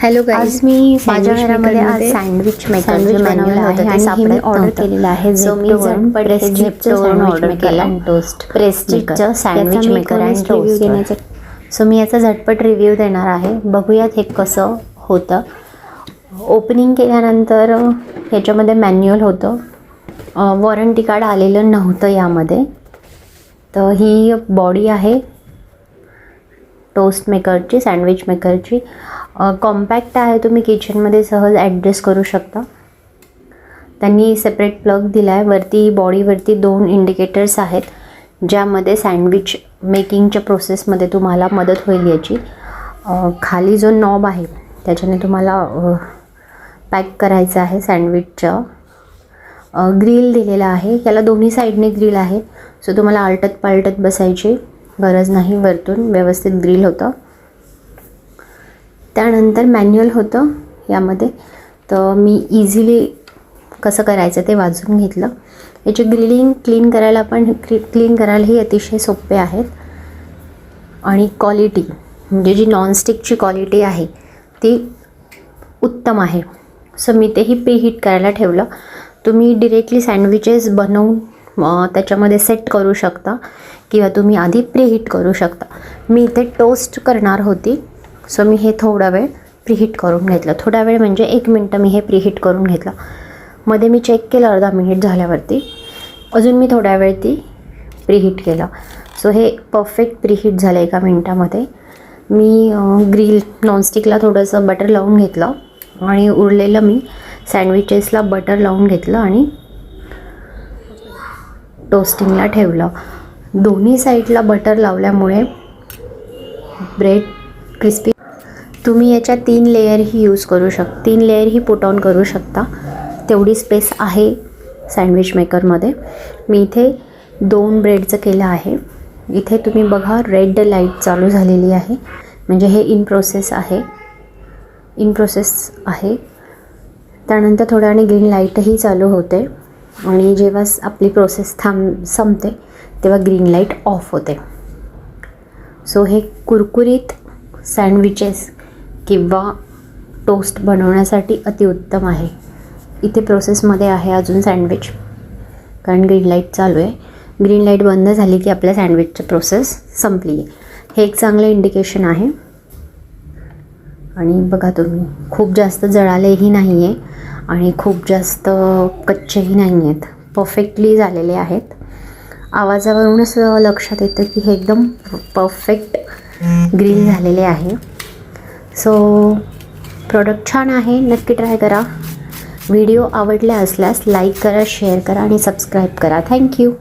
Hello guys, आज मी माझ्या घरामध्ये आज सँडविच मेकर बनवलं आहे आणि हे मी ऑर्डर केलेलं आहे. सो मी झटपट हे झेप्टोवरून ऑर्डर केलं आणि टोस्ट प्रेस्टिजचं sandwich maker and toast. So मी याचा झटपट रिव्ह्यू देणार आहे. बघूयात हे कसं होतं. ओपनिंग केल्यानंतर ह्याच्यामध्ये मॅन्युअल होतं, वॉरंटी कार्ड आलेलं नव्हतं यामध्ये. तर ही बॉडी आहे टोस्ट मेकरची, सँडविच मेकरची. कॉम्पॅक्ट आहे, तुम्ही किचनमध्ये सहज ॲडजस्ट करू शकता. त्यांनी सेपरेट प्लग दिला आहे. वरती बॉडीवरती 2 इंडिकेटर्स आहेत, ज्यामध्ये सँडविच मेकिंगच्या प्रोसेसमध्ये तुम्हाला मदत होईल याची. खाली जो नॉब आहे त्याच्याने तुम्हाला पॅक करायचं आहे सँडविचचं. ग्रिल दिलेला आहे, याला दोन्ही साईडने ग्रिल आहे, सो तुम्हाला आलटत पालटत बसायची गरज नाही. वरतून व्यवस्थित ग्रिल होतं. त्यानंतर मॅन्युअल होतं यामध्ये. तर मी इझिली कसं करायचं ते वाचून घेतलं. याची ग्रिलिंग क्लीन करायलाही अतिशय सोपे आहेत. आणि क्वालिटी म्हणजे जी नॉनस्टिकची क्वालिटी आहे ती उत्तम आहे. सो मी तेही प्रीहीट करायला ठेवलं. तुम्ही डिरेक्टली सँडविचेस बनवून त्याच्यामध्ये सेट करू शकता किंवा तुम्ही आधी प्रीहीट करू शकता. मी इथे टोस्ट करणार होती, सो मी हे थोडा वेळ प्रीहीट करून घेतलं. थोडा वेळ म्हणजे 1 मिनटं मी हे प्रीहीट करून घेतलं. मध्ये मी चेक केलं अर्धा मिनिट झाल्यावरती, अजून मी थोड्या वेळ ती प्रीहीट केलं. सो हे परफेक्ट प्रीहीट झालं 1 मिनटामध्ये. मी ग्रिल नॉनस्टिकला थोडंसं बटर लावून घेतलं आणि उरलेलं मी सँडविचेसला बटर लावून घेतलं आणि टोस्टिंगला ठेवलं. दोन्ही साईडला बटर लावल्यामुळे ब्रेड क्रिस्पी. तुम्ही याच्या 3 लेयरही यूज करू शकता, 3 लेयरही पुट ऑन करू शकता. तेवढी स्पेस आहे सँडविच मेकरमध्ये. मी इथे 2 ब्रेडचं केलं आहे. इथे तुम्ही बघा रेड लाईट चालू झालेली आहे, म्हणजे हे इन प्रोसेस आहे. त्यानंतर थोड्या वेळाने ग्रीन लाईटही चालू होते आणि जेव्हा आपली प्रोसेस संपते तेव्हा ग्रीन लाईट ऑफ होते. सो हे कुरकुरीत सँडविचेस किंवा टोस्ट बनवण्यासाठी अतिउत्तम आहे. इथे प्रोसेसमध्ये आहे अजून सँडविच, कारण ग्रीन लाईट चालू आहे. ग्रीन लाईट बंद झाली की आपल्या सँडविचची प्रोसेस संपली आहे. हे एक चांगलं इंडिकेशन आहे. आणि बघा तुम्ही, खूप जास्त जळालेही नाही आहे आणि खूप जास्त कच्चेही नाही आहेत, परफेक्टली झालेले आहेत. आवाजावरूनच लक्षात येतं की हे एकदम परफेक्ट ग्रिल झालेले आहे. सो प्रोडक्ट छान आहे, नक्की ट्राय करा. व्हिडिओ आवडला असल्यास लाईक करा, शेअर करा आणि सबस्क्राईब करा. थँक्यू.